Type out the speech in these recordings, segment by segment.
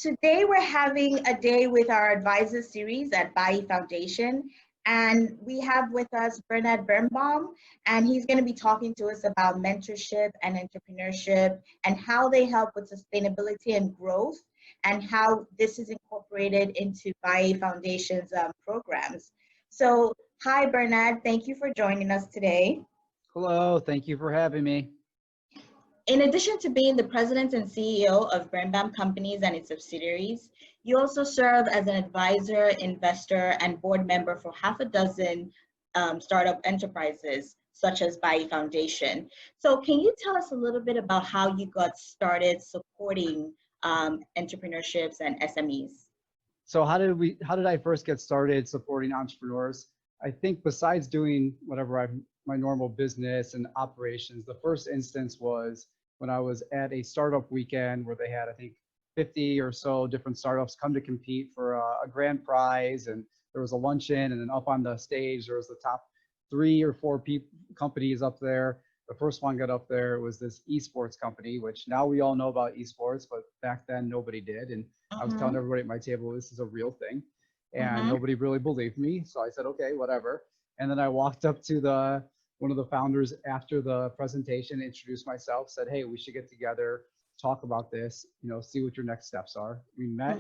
Today we're having a day with our advisor series at BAYI Foundation, and we have with us Birnbaum, and he's going to be talking to us about mentorship and entrepreneurship and how they help with sustainability and growth, and how this is incorporated into BAYI Foundation's programs. So, hi Bernard, thank you for joining us today. Hello, thank you for having me. In addition to being the president and CEO of Birnbaum Companies and its subsidiaries, you also serve as an advisor, investor, and board member for half a dozen startup enterprises, such as BAYI Foundation. So can you tell us a little bit about how you got started supporting entrepreneurships and SMEs? So how did I first get started supporting entrepreneurs? I think besides doing my normal business and operations, the first instance was when I was at a startup weekend where they had, I think, 50 or so different startups come to compete for a grand prize, and there was a luncheon, and then up on the stage there was the top 3 or 4 companies up there. The first one got up there was this esports company, which now we all know about esports, but back then nobody did. And I was telling everybody at my table, this is a real thing. And nobody really believed me. So I said, okay, whatever. And then I walked up to one of the founders after the presentation, introduced myself, said, hey, we should get together, talk about this, see what your next steps are. We met.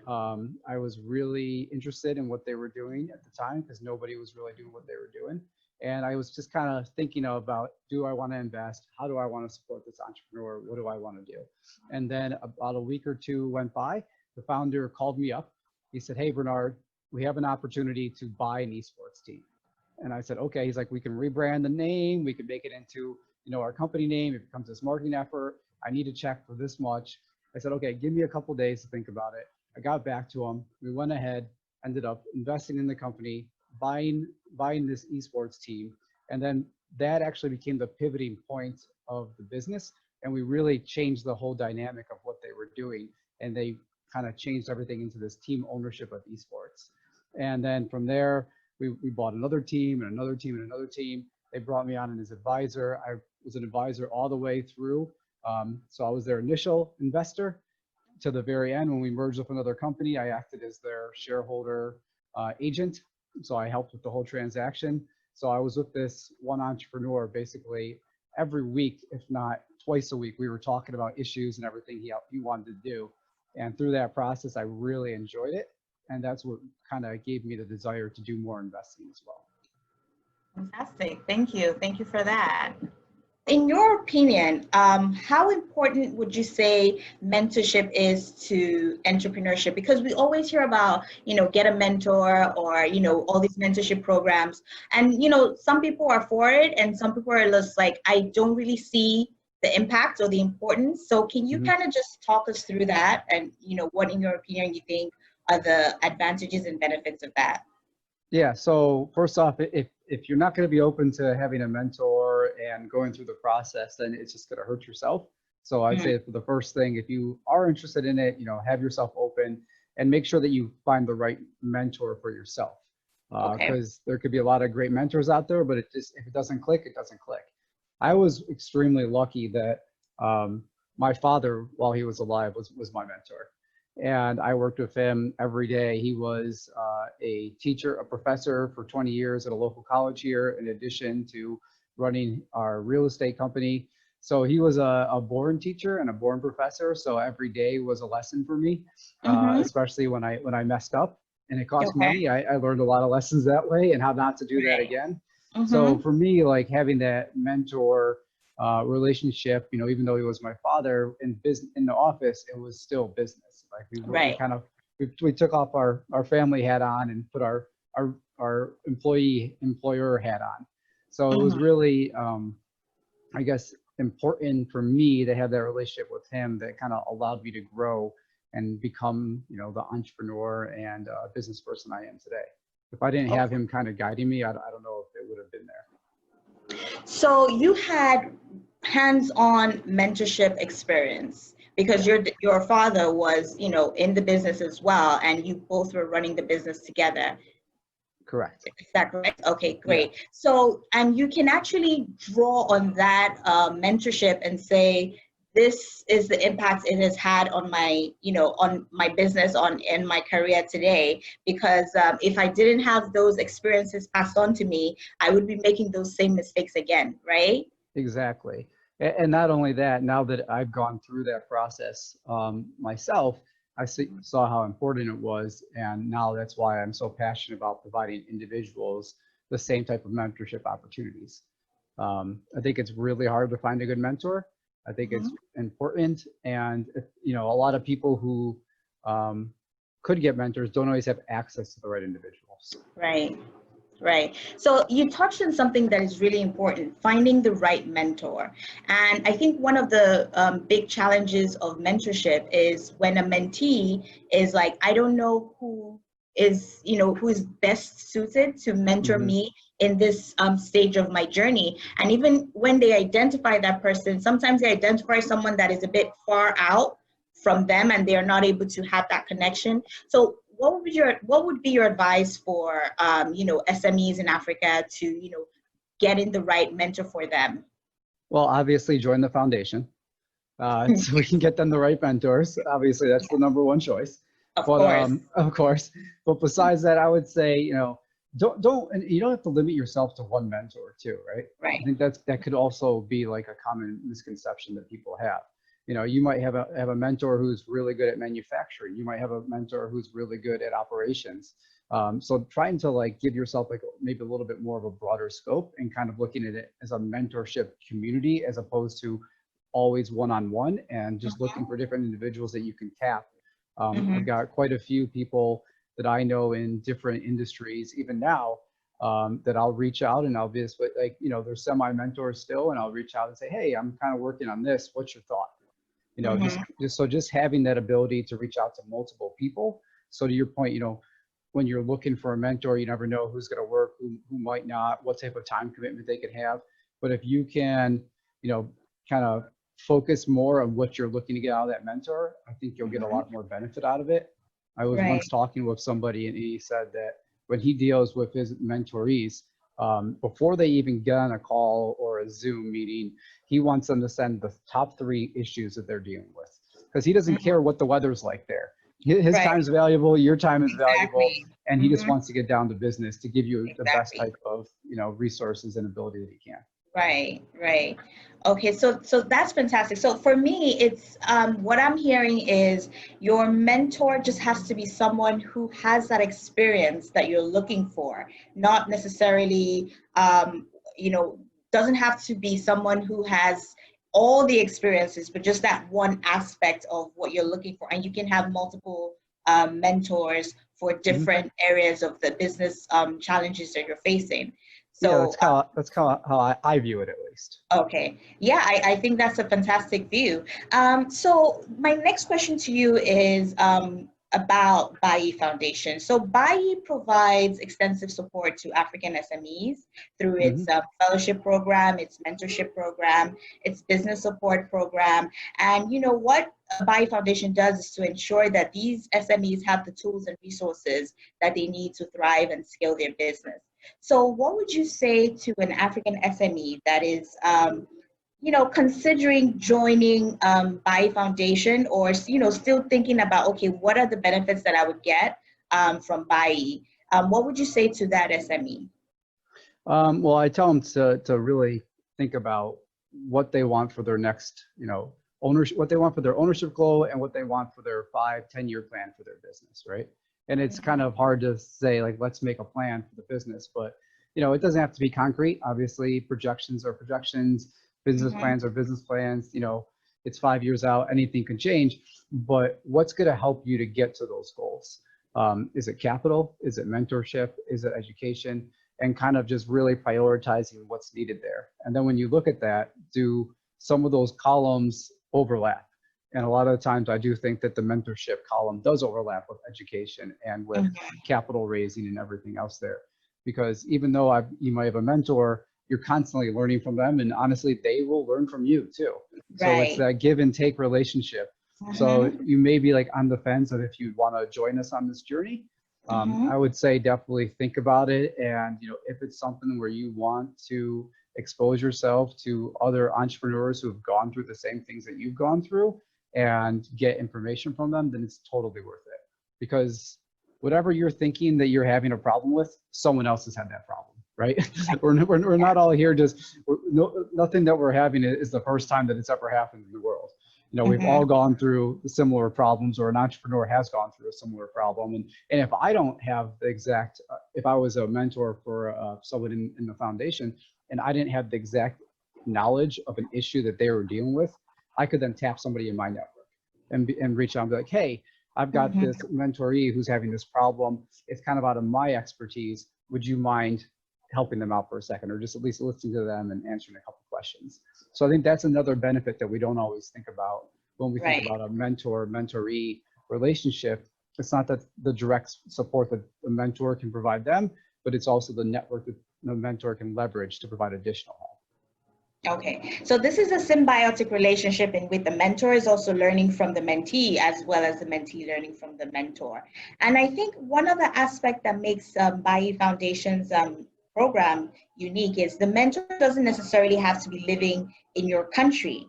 I was really interested in what they were doing at the time because nobody was really doing what they were doing. And I was just kind of thinking about, do I want to invest? How do I want to support this entrepreneur? What do I want to do? And then about a week or 2 went by. The founder called me up. He said, hey, Bernard, we have an opportunity to buy an esports team. And I said, okay. He's like, we can rebrand the name. We can make it into, our company name. It becomes this marketing effort. I need a check for this much. I said, okay, give me a couple days to think about it. I got back to him. We went ahead, ended up investing in the company, buying this esports team. And then that actually became the pivoting point of the business. And we really changed the whole dynamic of what they were doing. And they kind of changed everything into this team ownership of esports. And then from there, we bought another team and another team and another team. They brought me on as advisor. I was an advisor all the way through. So I was their initial investor to the very end. When we merged with another company, I acted as their shareholder agent. So I helped with the whole transaction. So I was with this one entrepreneur basically every week, if not twice a week. We were talking about issues and everything he wanted to do. And through that process, I really enjoyed it. And that's what kind of gave me the desire to do more investing as well. Fantastic. Thank you. Thank you for that. In your opinion, how important would you say mentorship is to entrepreneurship? Because we always hear about, get a mentor or, all these mentorship programs. And, some people are for it and some people are just like, I don't really see the impact or the importance. So can you kind of just talk us through that and, what in your opinion you think are the advantages and benefits of that? Yeah, so first off, if you're not going to be open to having a mentor and going through the process, then it's just going to hurt yourself. So I'd say for the first thing, if you are interested in it, have yourself open and make sure that you find the right mentor for yourself. Because there could be a lot of great mentors out there, but if it doesn't click, it doesn't click. I was extremely lucky that my father, while he was alive, was my mentor. And I worked with him every day. He was a teacher, a professor for 20 years at a local college here, in addition to running our real estate company. So he was a born teacher and a born professor. So every day was a lesson for me, especially when I messed up and it cost money. I learned a lot of lessons that way and how not to do that again. So for me, like having that mentor relationship, even though he was my father in the office, it was still business. Like we took off our family hat on and put our employer hat on. So it was really, I guess, important for me to have that relationship with him that kind of allowed me to grow and become, the entrepreneur and business person I am today. If I didn't have him kind of guiding me, I don't know if it would have been there. So you had hands-on mentorship experience because your father was, in the business as well, and you both were running the business together. Correct. Is that correct? Okay, great. Yeah. So, and you can actually draw on that mentorship and say, this is the impact it has had on my, on my business, in my career today. Because if I didn't have those experiences passed on to me, I would be making those same mistakes again, right? Exactly. And not only that, now that I've gone through that process myself, saw how important it was. And now that's why I'm so passionate about providing individuals the same type of mentorship opportunities. I think it's really hard to find a good mentor. I think it's important. And, a lot of people who could get mentors don't always have access to the right individuals. Right. Right. So you touched on something that is really important, finding the right mentor. And I think one of the big challenges of mentorship is when a mentee is like, I don't know who is best suited to mentor me in this stage of my journey. And even when they identify that person, sometimes they identify someone that is a bit far out from them and they are not able to have that connection. So what would be your advice for SMEs in Africa to get in the right mentor for them? Well, obviously join the foundation so we can get them the right mentors. Obviously, that's the number one choice. Of course. But besides that, I would say and you don't have to limit yourself to one mentor too, right? Right. I think that could also be like a common misconception that people have. You might have a mentor who's really good at manufacturing. You might have a mentor who's really good at operations. So trying to give yourself maybe a little bit more of a broader scope and kind of looking at it as a mentorship community as opposed to always one-on-one and just looking for different individuals that you can tap. I've got quite a few people that I know in different industries, even now, that I'll reach out and I'll be just they're semi-mentors still, and I'll reach out and say, hey, I'm kind of working on this. What's your thought? Just having that ability to reach out to multiple people. So to your point, when you're looking for a mentor, you never know who's going to work, who might not, what type of time commitment they could have. But if you can, kind of focus more on what you're looking to get out of that mentor, I think you'll get a lot more benefit out of it. I was once talking with somebody and he said that when he deals with his mentorees, before they even get on a call or a Zoom meeting, he wants them to send the top 3 issues that they're dealing with, because he doesn't care what the weather's like there. His time is valuable, your time is valuable, and he just wants to get down to business to give you the best type of resources and ability that he can. Right. Okay, so that's fantastic. So for me, it's what I'm hearing is your mentor just has to be someone who has that experience that you're looking for, not necessarily, doesn't have to be someone who has all the experiences, but just that one aspect of what you're looking for. And you can have multiple mentors for different areas of the business challenges that you're facing. So yeah, that's kind of how I view it, at least. Okay. Yeah, I think that's a fantastic view. So my next question to you is about BAYI Foundation. So BAYI provides extensive support to African SMEs through its fellowship program, its mentorship program, its business support program. And what BAYI Foundation does is to ensure that these SMEs have the tools and resources that they need to thrive and scale their business. So what would you say to an African SME that is, considering joining BAYI Foundation, or, still thinking about, okay, what are the benefits that I would get from BAYI? What would you say to that SME? Well, I tell them to really think about what they want for their next, ownership, what they want for their ownership goal and what they want for their 5-10-year plan for their business, right? And it's kind of hard to say, let's make a plan for the business, but, it doesn't have to be concrete. Obviously, projections are projections, business plans are business plans. It's 5 years out, anything can change, but what's going to help you to get to those goals? Is it capital? Is it mentorship? Is it education? And kind of just really prioritizing what's needed there. And then when you look at that, do some of those columns overlap? And a lot of the times I do think that the mentorship column does overlap with education and with capital raising and everything else there. Because even though you might have a mentor, you're constantly learning from them, and honestly, they will learn from you too. So it's that give and take relationship. So you may be on the fence of if you'd want to join us on this journey. I would say definitely think about it. And, if it's something where you want to expose yourself to other entrepreneurs who have gone through the same things that you've gone through and get information from them, then it's totally worth it. Because whatever you're thinking that you're having a problem with, someone else has had that problem, right? we're not all here just, nothing that we're having is the first time that it's ever happened in the world. You know, we've all gone through similar problems, or an entrepreneur has gone through a similar problem. And if I don't have the exact, if I was a mentor for someone in the foundation and I didn't have the exact knowledge of an issue that they were dealing with, I could then tap somebody in my network and reach out and be like, hey, I've got this mentoree who's having this problem. It's kind of out of my expertise. Would you mind helping them out for a second, or just at least listening to them and answering a couple questions? So I think that's another benefit that we don't always think about when we think about a mentor-mentoree relationship. It's not that the direct support that the mentor can provide them, but it's also the network that the mentor can leverage to provide additional help. Okay, so this is a symbiotic relationship in which the mentor is also learning from the mentee, as well as the mentee learning from the mentor. And I think one of the aspects that makes BAYI Foundation's program unique is the mentor doesn't necessarily have to be living in your country,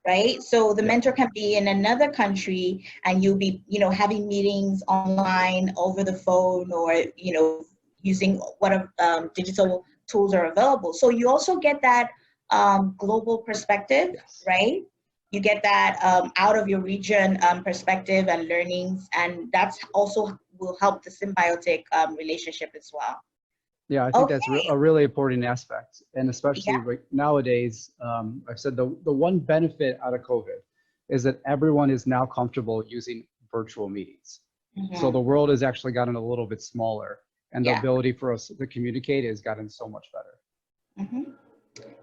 right? So the mentor can be in another country, and you'll be, you know, having meetings online, over the phone, or, you know, using whatever digital tools are available. So you also get that global perspective, right? You get that out of your region perspective and learnings, and that's also will help the symbiotic relationship as well. Yeah, I think that's a really important aspect. And especially nowadays, I've said the one benefit out of COVID is that everyone is now comfortable using virtual meetings. So the world has actually gotten a little bit smaller, and the ability for us to communicate has gotten so much better.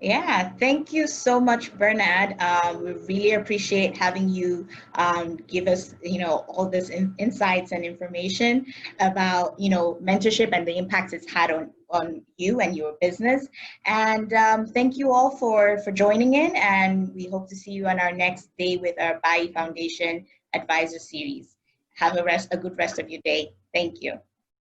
Yeah, thank you so much, Bernard. We really appreciate having you give us, you know, all this insights and information about, you know, mentorship and the impact it's had on you and your business. And thank you all for joining in, and we hope to see you on our next day with our BAYI Foundation Advisor Series. Have a good rest of your day. Thank you.